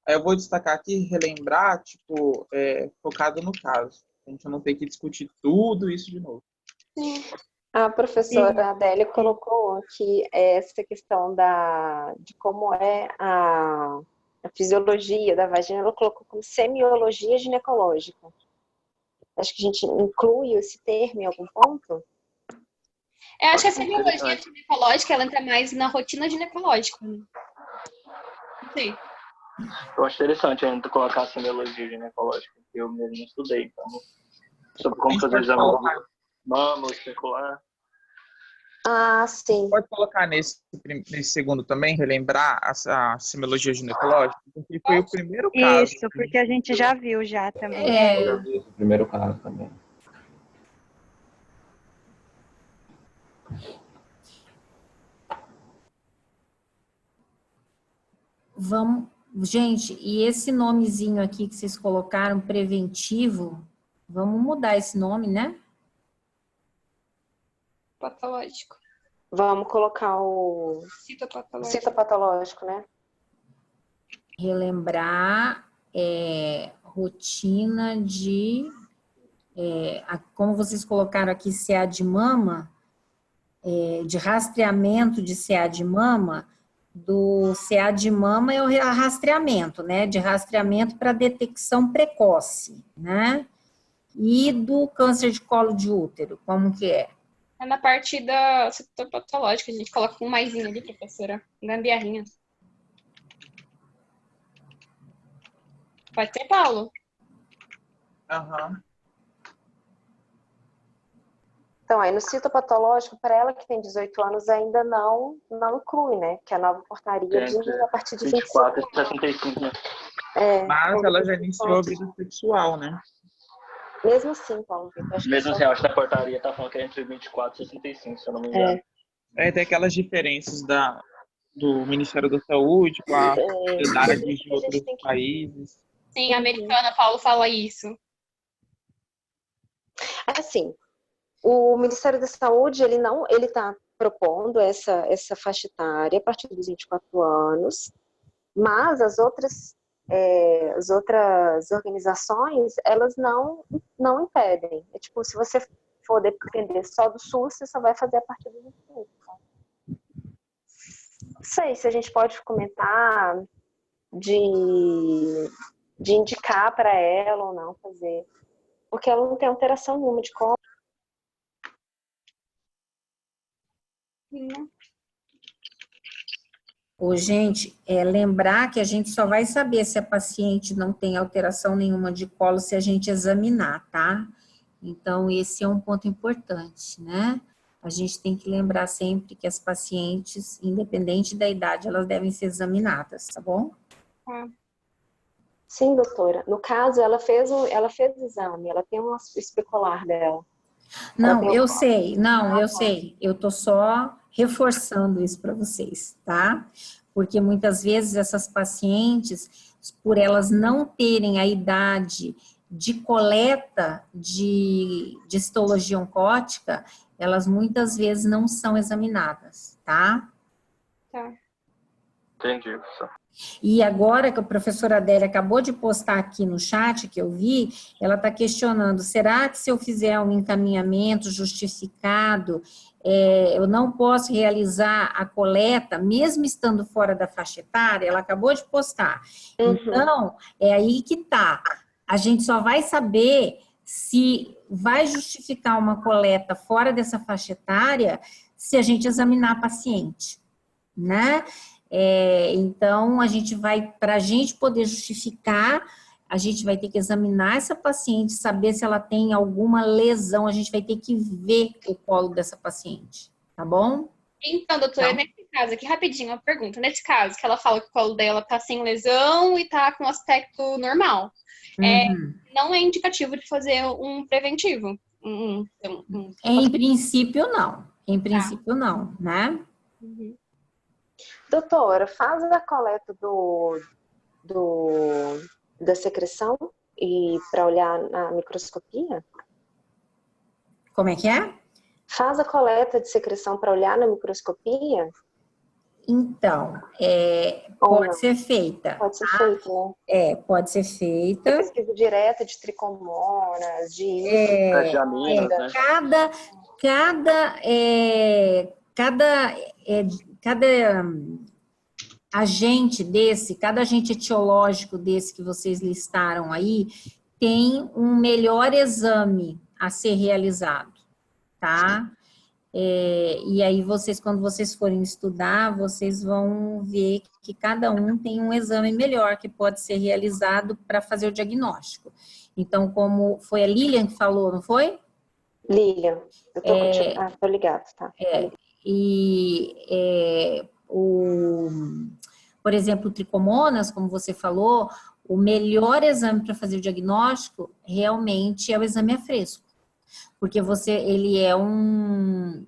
Aí eu vou destacar aqui, relembrar, tipo, focado no caso. A gente não tem que discutir tudo isso de novo. A professora Adélia colocou aqui essa questão de como é a fisiologia da vagina, ela colocou como semiologia ginecológica. Acho que a gente inclui esse termo em algum ponto. Eu acho que a semiologia ginecológica, ela entra mais na rotina ginecológica. Né? Sim. Eu acho interessante ainda colocar a semiologia ginecológica, que eu mesmo estudei, então, sobre como fazer o exame de mama, especular. Ah, sim. Pode colocar nesse segundo também, relembrar a semiologia ginecológica, porque foi o primeiro caso. Isso, porque a gente já viu já também. Já vi esse primeiro caso também. Vamos, gente, e esse nomezinho aqui que vocês colocaram, preventivo, vamos mudar esse nome, né? Patológico. Vamos colocar o citopatológico, né? Relembrar rotina de, como vocês colocaram aqui, CA de mama, de rastreamento de CA de mama, do CA de mama é o rastreamento, né? De rastreamento para detecção precoce, né? E do câncer de colo de útero, como que é? É na parte da citopatológica, a gente coloca um maisinho ali, professora. Gambiarrinha. Pode ser, Paulo? Então, aí no citopatológico, para ela que tem 18 anos, ainda não inclui, né? Que a nova portaria diz a partir de 24 e 65, né? Mas ela já iniciou a vida sexual, né? Mesmo assim, Paulo. Mesmo assim, eu acho que a portaria tá falando que é entre 24 e 65, se eu não me engano. Tem aquelas diferenças do Ministério da Saúde com a idade de outros países. Sim, a americana, Paulo fala isso. Assim, o Ministério da Saúde, ele está propondo essa faixa etária a partir dos 24 anos, mas as outras organizações, elas não impedem. É tipo, se você for depender só do SUS, você só vai fazer a partir do 25. Não sei se a gente pode comentar de indicar para ela ou não fazer, porque ela não tem alteração nenhuma de como. Gente, lembrar que a gente só vai saber se a paciente não tem alteração nenhuma de colo se a gente examinar, tá? Então, esse é um ponto importante, né? A gente tem que lembrar sempre que as pacientes, independente da idade, elas devem ser examinadas, tá bom? Sim, doutora. No caso, ela fez o exame, ela tem um especular dela. Não, eu sei, eu tô só reforçando isso para vocês, tá? Porque muitas vezes essas pacientes, por elas não terem a idade de coleta de histologia oncótica, elas muitas vezes não são examinadas, tá? Tá. Entendi, professor. E agora que a professora Adélia acabou de postar aqui no chat, que eu vi, ela está questionando, será que se eu fizer um encaminhamento justificado, eu não posso realizar a coleta, mesmo estando fora da faixa etária? Ela acabou de postar. Então, é aí que está. A gente só vai saber se vai justificar uma coleta fora dessa faixa etária se a gente examinar a paciente, né? Então, a gente vai, para a gente poder justificar, a gente vai ter que examinar essa paciente, saber se ela tem alguma lesão, a gente vai ter que ver o colo dessa paciente, tá bom? Então, doutora, nesse caso aqui, rapidinho, uma pergunta. Nesse caso, que ela fala que o colo dela tá sem lesão e tá com aspecto normal, não é indicativo de fazer um preventivo? Em princípio, não. Em princípio, não, né? Doutora, faz a coleta da secreção e para olhar na microscopia? Como é que é? Faz a coleta de secreção para olhar na microscopia? Então, pode ser feita. Pode ser feita, né? Pode ser feita. Pesquisa direta de tricomonas, de cada agente desse, cada agente etiológico desse que vocês listaram aí, tem um melhor exame a ser realizado, tá? E aí vocês, quando vocês forem estudar, vocês vão ver que cada um tem um exame melhor que pode ser realizado para fazer o diagnóstico. Então, como foi a Lilian que falou, não foi? Lilian, eu tô contigo. Tô ligado, tá? Por exemplo, o tricomonas, como você falou, o melhor exame para fazer o diagnóstico realmente é o exame a fresco. Porque ele é um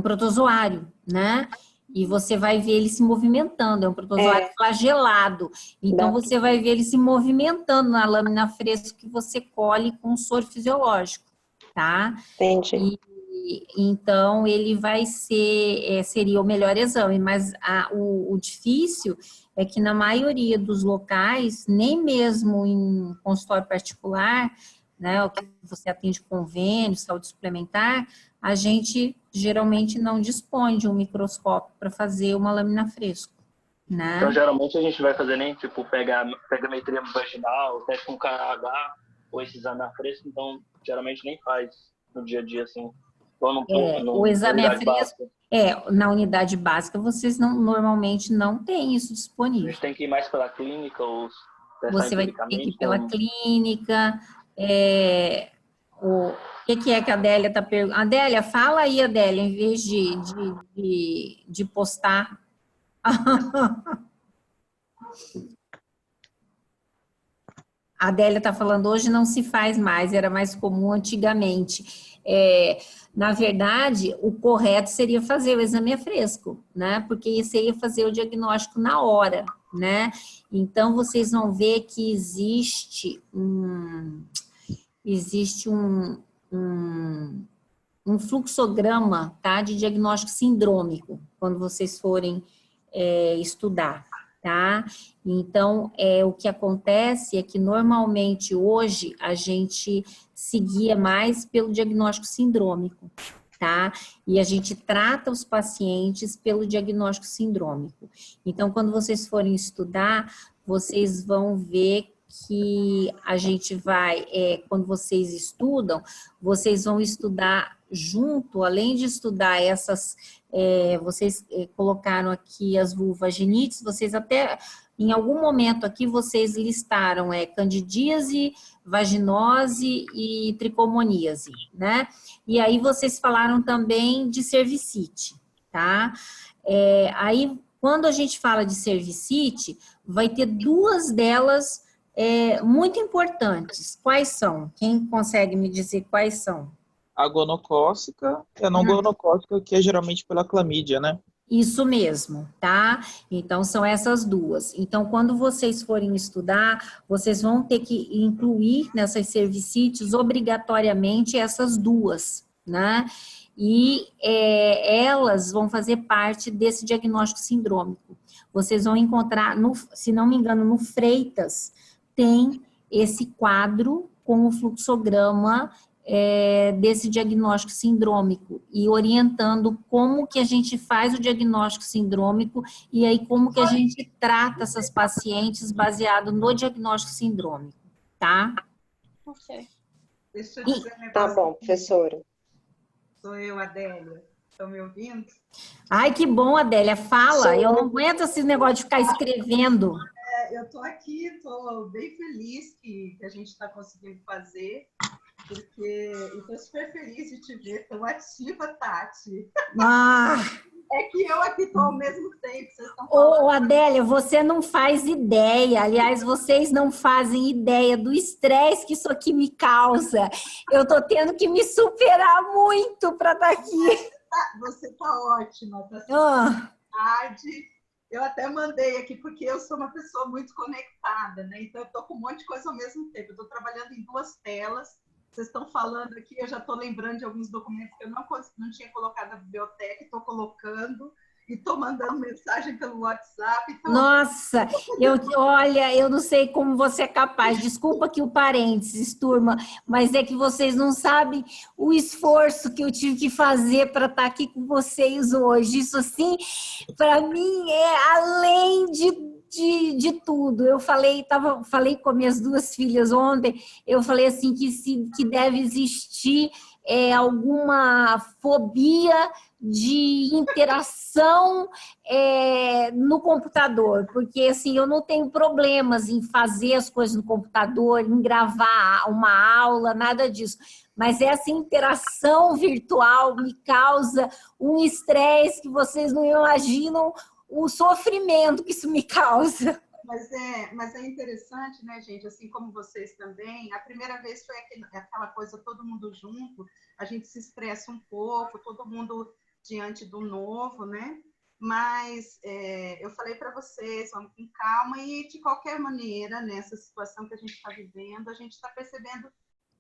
protozoário, né? E você vai ver ele se movimentando, é um protozoário flagelado. Então, você vai ver ele se movimentando na lâmina fresca que você colhe com soro fisiológico, tá? Entendi. Então, ele vai seria o melhor exame, mas o difícil é que na maioria dos locais, nem mesmo em consultório particular, né, o que você atende convênio, saúde suplementar, a gente geralmente não dispõe de um microscópio para fazer uma lâmina fresca, né? Então, geralmente, a gente vai fazer nem, tipo, pegametria vaginal, teste com KH, ou esse exame a fresco, então, geralmente nem faz no dia a dia, assim. O exame a fresco, na unidade básica, vocês normalmente não têm isso disponível. A gente tem que ir mais pela clínica, ou você vai ter que ir pela clínica. O que é que a Adélia está perguntando? Adélia, fala aí, Adélia, em vez de postar. A Adélia está falando, hoje não se faz mais, era mais comum antigamente. Na verdade, o correto seria fazer o exame a fresco, né? Porque você ia fazer o diagnóstico na hora, né? Então, vocês vão ver que existe um fluxograma, tá, de diagnóstico sindrômico, quando vocês forem estudar, tá? Então, o que acontece é que, normalmente, hoje, a gente se guia mais pelo diagnóstico sindrômico, tá? E a gente trata os pacientes pelo diagnóstico sindrômico. Então, quando vocês forem estudar, vocês vão ver que a gente vai, quando vocês estudam, vocês vão estudar junto, além de estudar essas, vocês colocaram aqui as vulvaginites, vocês até, em algum momento aqui, vocês listaram candidíase, vaginose e tricomoníase, né? E aí vocês falaram também de cervicite, tá? Aí, quando a gente fala de cervicite, vai ter duas delas muito importantes. Quais são? Quem consegue me dizer quais são? A gonocócica e a não gonocócica, que é geralmente pela clamídia, né? Isso mesmo, tá? Então, são essas duas. Então, quando vocês forem estudar, vocês vão ter que incluir nessas cervicites, obrigatoriamente, essas duas, né? E elas vão fazer parte desse diagnóstico sindrômico. Vocês vão encontrar, se não me engano, no Freitas, tem esse quadro com o fluxograma desse diagnóstico sindrômico e orientando como que a gente faz o diagnóstico sindrômico e aí como que a gente trata essas pacientes baseado no diagnóstico sindrômico, tá? Ok. Tá bom, professora. Sou eu, Adélia. Estão me ouvindo? Ai, que bom, Adélia. Fala. Eu não aguento esse negócio de ficar escrevendo. Eu estou aqui, estou bem feliz que a gente está conseguindo fazer, porque eu estou super feliz de te ver tão ativa, Tati. Ah. É que eu aqui estou ao mesmo tempo. Vocês estão falando. Ô, Adélia, você não faz ideia. Aliás, vocês não fazem ideia do estresse que isso aqui me causa. Eu estou tendo que me superar muito para estar aqui. Você está ótima, tá tarde. Eu até mandei aqui, porque eu sou uma pessoa muito conectada, né? Então, eu estou com um monte de coisa ao mesmo tempo. Eu estou trabalhando em 2 telas. Vocês estão falando aqui, eu já estou lembrando de alguns documentos que eu não tinha colocado na biblioteca, estou colocando, e estou mandando mensagem pelo WhatsApp. Então... Nossa, olha, eu não sei como você é capaz. Desculpa aqui o parênteses, turma, mas é que vocês não sabem o esforço que eu tive que fazer para estar aqui com vocês hoje. Isso, assim, para mim é além de tudo. Eu falei com minhas 2 filhas ontem, eu falei assim que deve existir alguma fobia de interação no computador, porque assim, eu não tenho problemas em fazer as coisas no computador, em gravar uma aula, nada disso. Mas essa interação virtual me causa um estresse que vocês não imaginam o sofrimento que isso me causa. Mas é interessante, né, gente? Assim como vocês também, a primeira vez foi aquela coisa, todo mundo junto, a gente se estressa um pouco, todo mundo diante do novo, né? Mas eu falei para vocês, vamos com calma e, de qualquer maneira, nessa situação que a gente está vivendo, a gente está percebendo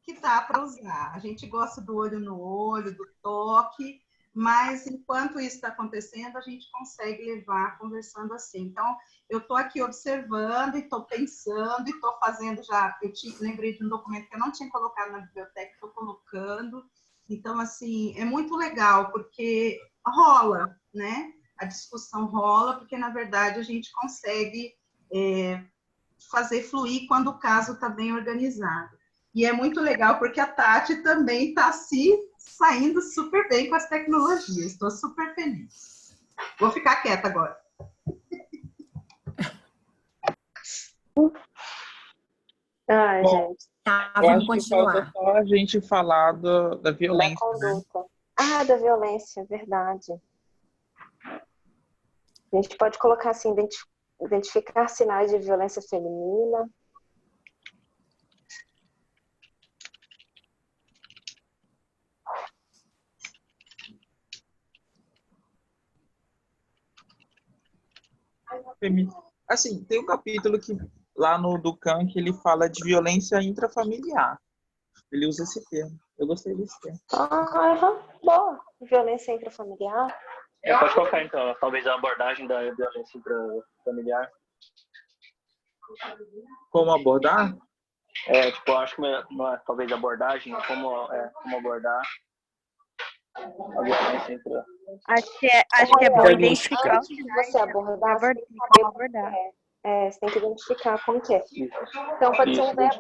que dá para usar. A gente gosta do olho no olho, do toque, mas enquanto isso está acontecendo, a gente consegue levar conversando assim. Então, eu estou aqui observando e estou pensando e estou fazendo já... lembrei de um documento que eu não tinha colocado na biblioteca, estou colocando. Então, assim, é muito legal, porque rola, né? A discussão rola, porque, na verdade, a gente consegue fazer fluir quando o caso está bem organizado. E é muito legal, porque a Tati também está saindo super bem com as tecnologias. Estou super feliz. Vou ficar quieta agora. Ai, bom, gente. Tá, eu vamos acho que continuar. falta só a gente falar da violência, Da né? conduta. Ah, da violência, verdade. A gente pode colocar assim, identificar sinais de violência feminina. Assim, tem um capítulo que lá no Ducan que ele fala de violência intrafamiliar. Ele usa esse termo. Eu gostei desse termo. Boa. Violência intrafamiliar. Pode colocar, então, talvez a abordagem da violência intrafamiliar. Como abordar? Tipo, acho que não é, talvez abordagem, como abordar a violência intrafamiliar. Acho que é bom identificar. Antes de você abordar, você tem que saber abordar. Você tem que identificar como que é. Então, pode ser um verbo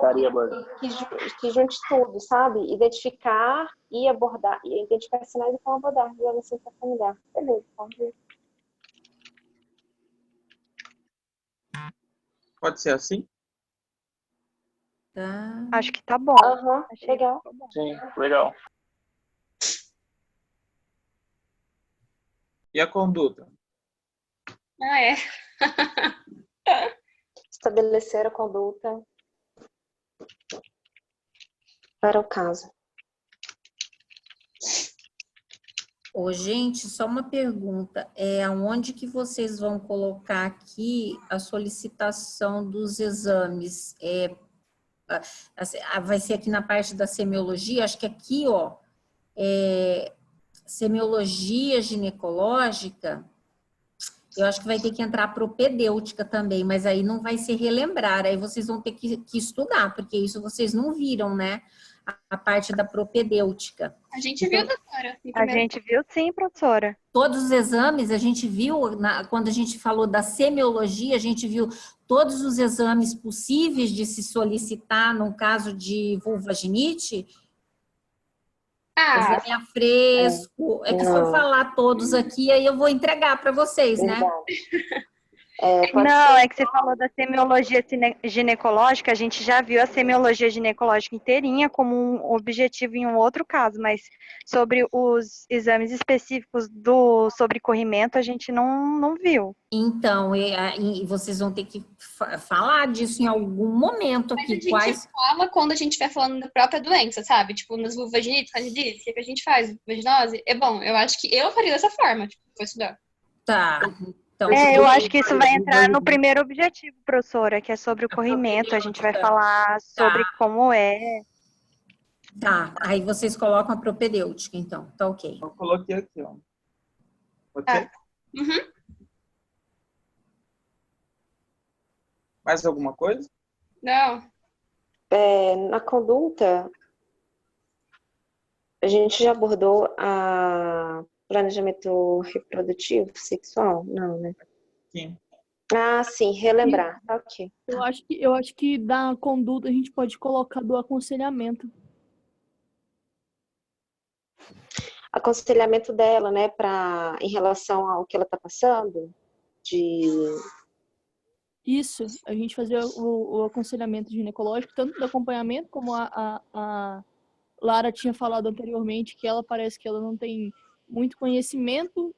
que junte tudo, sabe? Identificar e abordar. E identificar sinais e como abordar. Violência intrafamiliar. Beleza, vamos ver. Pode ser assim? Tá. Acho que tá bom. Legal. Sim, legal. E a conduta? Estabelecer a conduta para o caso. Ô, gente, só uma pergunta. Aonde que vocês vão colocar aqui a solicitação dos exames? Vai ser aqui na parte da semiologia? Acho que aqui, ó, semiologia ginecológica, eu acho que vai ter que entrar propedêutica também, mas aí não vai ser relembrar, aí vocês vão ter que estudar, porque isso vocês não viram, né? A parte da propedêutica. A gente viu, doutora. A gente viu sim, professora. Todos os exames, a gente viu, quando a gente falou da semiologia, a gente viu todos os exames possíveis de se solicitar no caso de vulvaginite. exame a fresco. É que se eu falar todos aqui, aí eu vou entregar para vocês, né? Não, é que você falou da semiologia ginecológica, a gente já viu a semiologia ginecológica inteirinha como um objetivo em um outro caso, mas sobre os exames específicos sobre corrimento, a gente não viu. Então, e vocês vão ter que falar disso em algum momento aqui. Mas a gente fala quando a gente estiver falando da própria doença, sabe? Tipo, nas vulvaginites, candidíase, o que a gente faz? Vaginose? É bom, eu acho que eu faria dessa forma, tipo, vou estudar. Tá. Então, eu acho que isso vai entrar no primeiro objetivo, professora, que é sobre o corrimento. A gente vai falar sobre como é. Tá, aí vocês colocam a propedêutica, então. Tá ok. Eu coloquei aqui, ó. Ok? Uhum. Mais alguma coisa? Não. Na conduta, a gente já abordou a planejamento reprodutivo sexual? Não, né? Sim. Ah, sim, relembrar. Tá, ok. Eu acho que da conduta a gente pode colocar do aconselhamento. Aconselhamento dela, né, em relação ao que ela está passando, Isso, a gente fazer o aconselhamento ginecológico, tanto do acompanhamento, como a Lara tinha falado anteriormente, que ela parece que ela não tem muito conhecimento,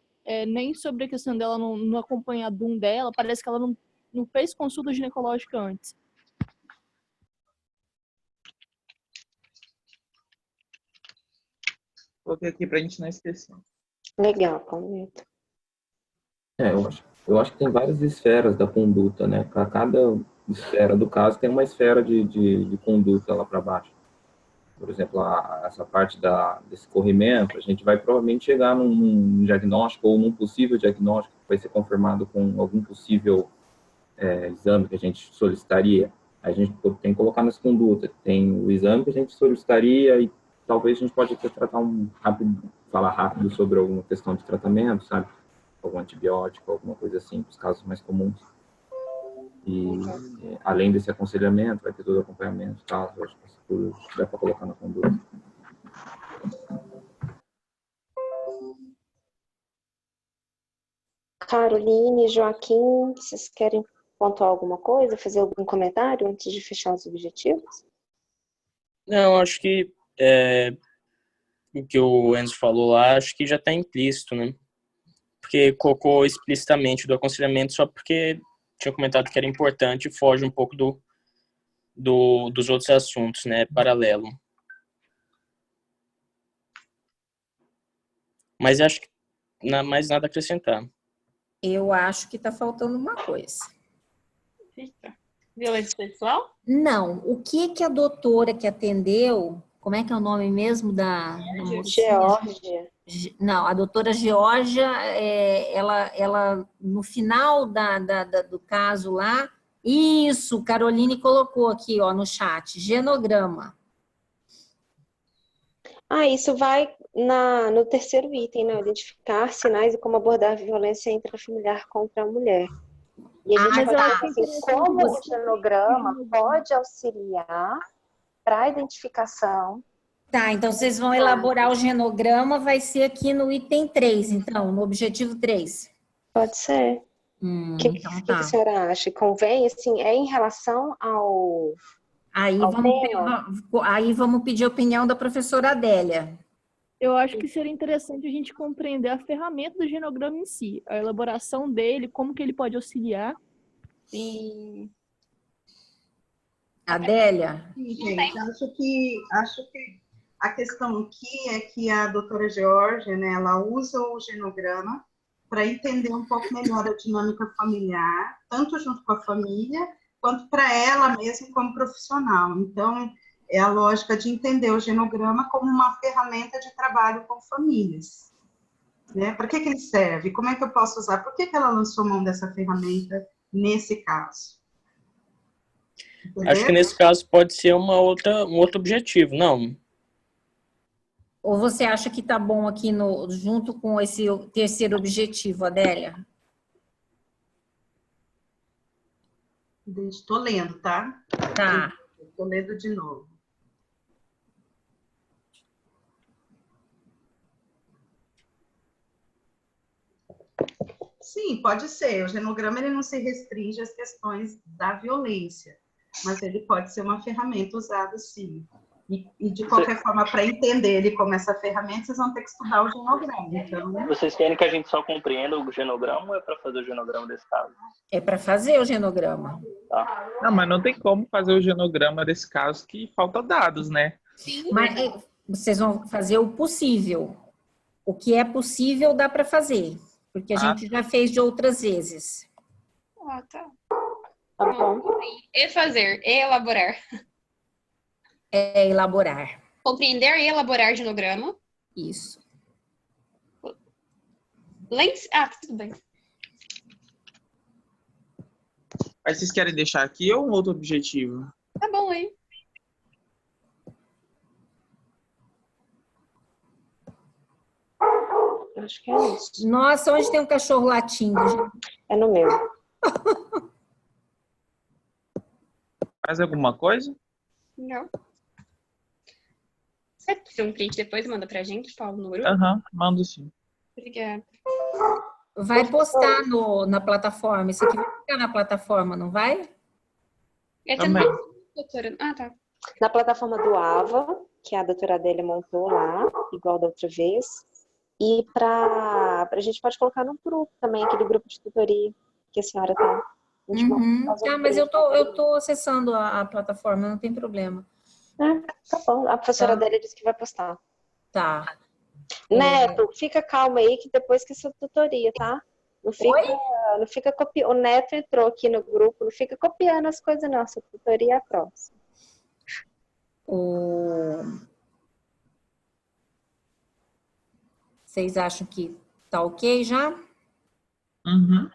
nem sobre a questão dela no acompanhadum dela, parece que ela não fez consulta ginecológica antes. Coloquei aqui pra gente não esquecer. Legal, Palmito. Eu acho que tem várias esferas da conduta, né? Para cada esfera do caso tem uma esfera de conduta lá para baixo. Por exemplo, essa parte desse corrimento, a gente vai provavelmente chegar num diagnóstico ou num possível diagnóstico que vai ser confirmado com algum possível exame que a gente solicitaria. A gente tem que colocar nas condutas. Tem o exame que a gente solicitaria e talvez a gente pode até falar rápido sobre alguma questão de tratamento, sabe? Algum antibiótico, alguma coisa assim, para os casos mais comuns. E além desse aconselhamento, vai ter todo o acompanhamento, tá? Eu acho que isso tudo dá para colocar na conduta. Caroline, Joaquim, vocês querem pontuar alguma coisa, fazer algum comentário antes de fechar os objetivos? Não, acho que o que o Enzo falou lá, acho que já está implícito, né? Porque colocou explicitamente do aconselhamento só porque tinha comentado que era importante e foge um pouco dos outros assuntos, né? Paralelo. Mas acho que mais nada a acrescentar. Eu acho que está faltando uma coisa. Violência sexual? Não. O que a doutora que atendeu, como é que é o nome mesmo da Geórgia. Não, a doutora Geórgia, ela no final do caso lá, isso, Caroline colocou aqui, ó, no chat, genograma. Isso vai no terceiro item, né? Identificar sinais e como abordar a violência intrafamiliar contra a mulher. E a gente vai falar assim, como o genograma pode auxiliar para a identificação. Tá, então vocês vão elaborar o genograma, vai ser aqui no item 3, então, no objetivo 3. Pode ser. O que a senhora acha? Convém, assim, em relação ao... Aí vamos pedir a opinião da professora Adélia. Eu acho que seria interessante a gente compreender a ferramenta do genograma em si, a elaboração dele, como que ele pode auxiliar. E... Adélia? Sim, gente, acho que a questão aqui é que a doutora Geórgia, né, ela usa o genograma para entender um pouco melhor a dinâmica familiar, tanto junto com a família, quanto para ela mesma como profissional. Então, é a lógica de entender o genograma como uma ferramenta de trabalho com famílias. Né? Para que ele serve? Como é que eu posso usar? Por que ela lançou mão dessa ferramenta nesse caso? Entendeu? Acho que nesse caso pode ser um outro objetivo, não? Ou você acha que está bom aqui junto com esse terceiro objetivo, Adélia? Estou lendo, tá? Tá. Estou lendo de novo. Sim, pode ser. O genograma ele não se restringe às questões da violência, mas ele pode ser uma ferramenta usada, sim. E de qualquer forma, para entender ele como essa ferramenta, vocês vão ter que estudar o genograma. Então, né? Vocês querem que a gente só compreenda o genograma ou é para fazer o genograma desse caso? É para fazer o genograma. Tá. Não, mas não tem como fazer o genograma desse caso que falta dados, né? Mas vocês vão fazer o possível. O que é possível dá para fazer, porque a gente já fez de outras vezes. Ah, tá. Tá bom. E fazer, e elaborar. É elaborar. Compreender e elaborar genograma. Isso. Tudo bem. Mas vocês querem deixar aqui ou um outro objetivo? Tá bom, hein? Acho que é isso. Nossa, onde tem um cachorro latindo? É no meu. Mais alguma coisa? Não. Você quer fazer um print depois e manda pra gente, Paulo, no grupo? Aham, mando sim. Obrigada. Vai postar na plataforma. Isso aqui vai ficar na plataforma, não vai? Também. Doutora. Ah, tá. Na plataforma do AVA, que a doutora Adélia montou lá, igual da outra vez. E a gente pode colocar no grupo também, aquele grupo de tutoria que a senhora tem. Tá, mas eu tô acessando a plataforma, não tem problema. Tá bom. A professora Adélia disse que vai postar. Tá. Neto, fica calma aí que depois que essa tutoria, tá? Não fica copiando. O Neto entrou aqui no grupo, não fica copiando as coisas, não. Essa tutoria é a próxima. Vocês acham que tá ok já? Uhum.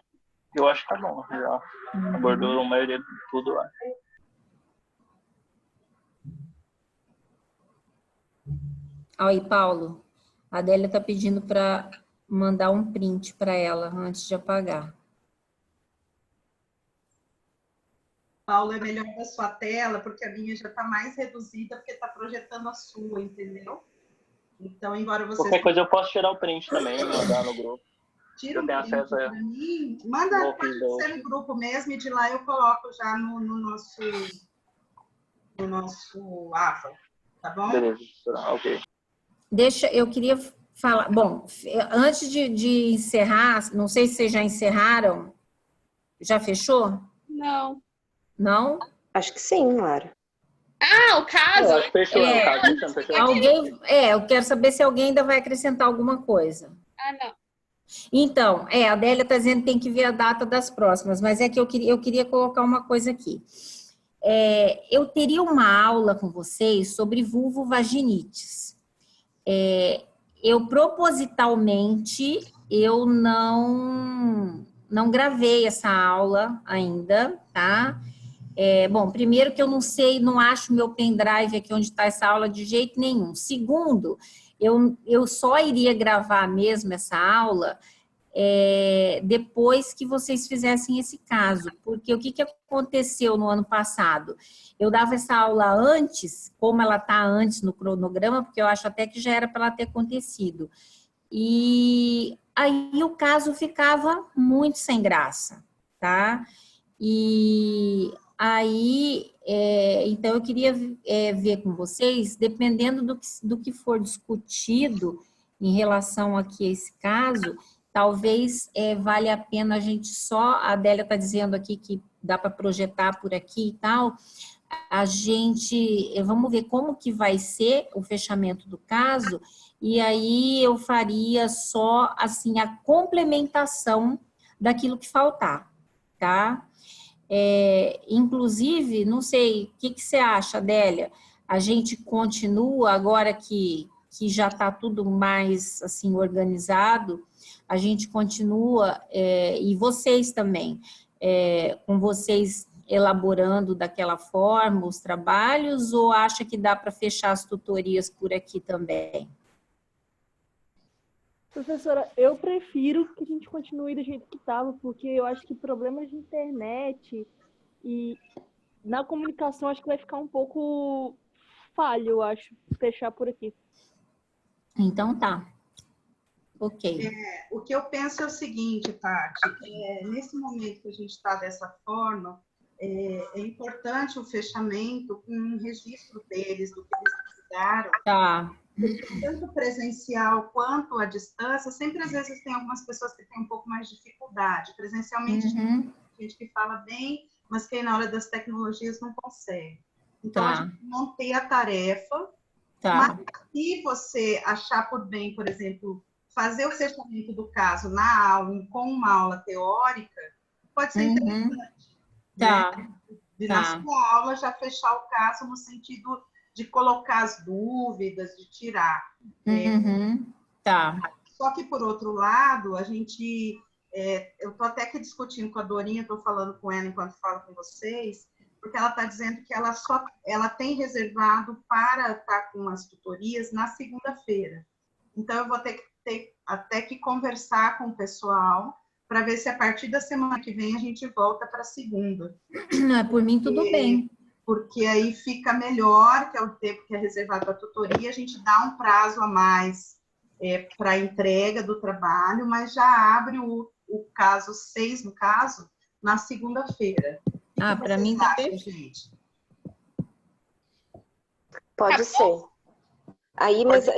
Eu acho que tá bom, já abordou a maioria de tudo lá. Aí, Paulo, a Adélia tá pedindo para mandar um print para ela antes de apagar. Paulo, é melhor da sua tela, porque a minha já está mais reduzida, porque está projetando a sua, entendeu? Então, embora você... Qualquer coisa eu posso tirar o print também e mandar no grupo. Tira um print para mim, manda ser no grupo mesmo e de lá eu coloco já no nosso AVA, tá bom? Beleza, ok. Eu queria falar... Bom, antes de encerrar, não sei se vocês já encerraram. Já fechou? Não. Não? Acho que sim, Lara. Ah, o caso? Fechou, o caso. Alguém, eu quero saber se alguém ainda vai acrescentar alguma coisa. Ah, não. Então, a Adélia está dizendo que tem que ver a data das próximas, mas é que eu queria colocar uma coisa aqui. Eu teria uma aula com vocês sobre vulvovaginites. Eu propositalmente, eu não gravei essa aula ainda, tá? Bom, primeiro que eu não sei, não acho meu pendrive aqui onde está essa aula de jeito nenhum. Segundo, eu só iria gravar mesmo essa aula depois que vocês fizessem esse caso, porque o que aconteceu no ano passado? Eu dava essa aula antes, como ela está antes no cronograma, porque eu acho até que já era para ela ter acontecido. E aí o caso ficava muito sem graça, tá? E aí, então eu queria ver com vocês, dependendo do que for discutido em relação aqui a esse caso, talvez valha a pena a gente a Adélia está dizendo aqui que dá para projetar por aqui e tal, vamos ver como que vai ser o fechamento do caso, e aí eu faria só, assim, a complementação daquilo que faltar, tá? Inclusive, não sei, o que você acha, Adélia? A gente continua, agora que já está tudo mais, assim, organizado, a gente continua, e vocês também, com vocês elaborando daquela forma os trabalhos, ou acha que dá para fechar as tutorias por aqui também? Professora, eu prefiro que a gente continue do jeito que estava, porque eu acho que problemas de internet e na comunicação acho que vai ficar um pouco falho, eu acho, fechar por aqui. Então tá. Ok. O que eu penso é o seguinte, Tati, nesse momento que a gente está dessa forma, é importante o fechamento com um registro deles, do que eles precisaram. Tá. Porque tanto presencial quanto à distância, sempre às vezes tem algumas pessoas que têm um pouco mais de dificuldade. Presencialmente, tem gente que fala bem, mas que aí na hora das tecnologias não consegue. Então, a gente manter a tarefa, mas se você achar por bem, por exemplo, fazer o fechamento do caso na aula, com uma aula teórica, pode ser interessante. Né? De na sua aula já fechar o caso no sentido de colocar as dúvidas, de tirar. Só que, por outro lado, a gente... eu estou até aqui discutindo com a Dorinha, estou falando com ela enquanto falo com vocês, porque ela está dizendo que ela tem reservado para estar com as tutorias na segunda-feira. Então, eu vou ter até que conversar com o pessoal para ver se a partir da semana que vem a gente volta para a segunda. Por mim, tudo bem. Porque aí fica melhor, que é o tempo que é reservado para a tutoria, a gente dá um prazo a mais para a entrega do trabalho, mas já abre o caso 6, no caso, na segunda-feira. Para mim tá perfeito. Gente? Pode ser. Aí, mas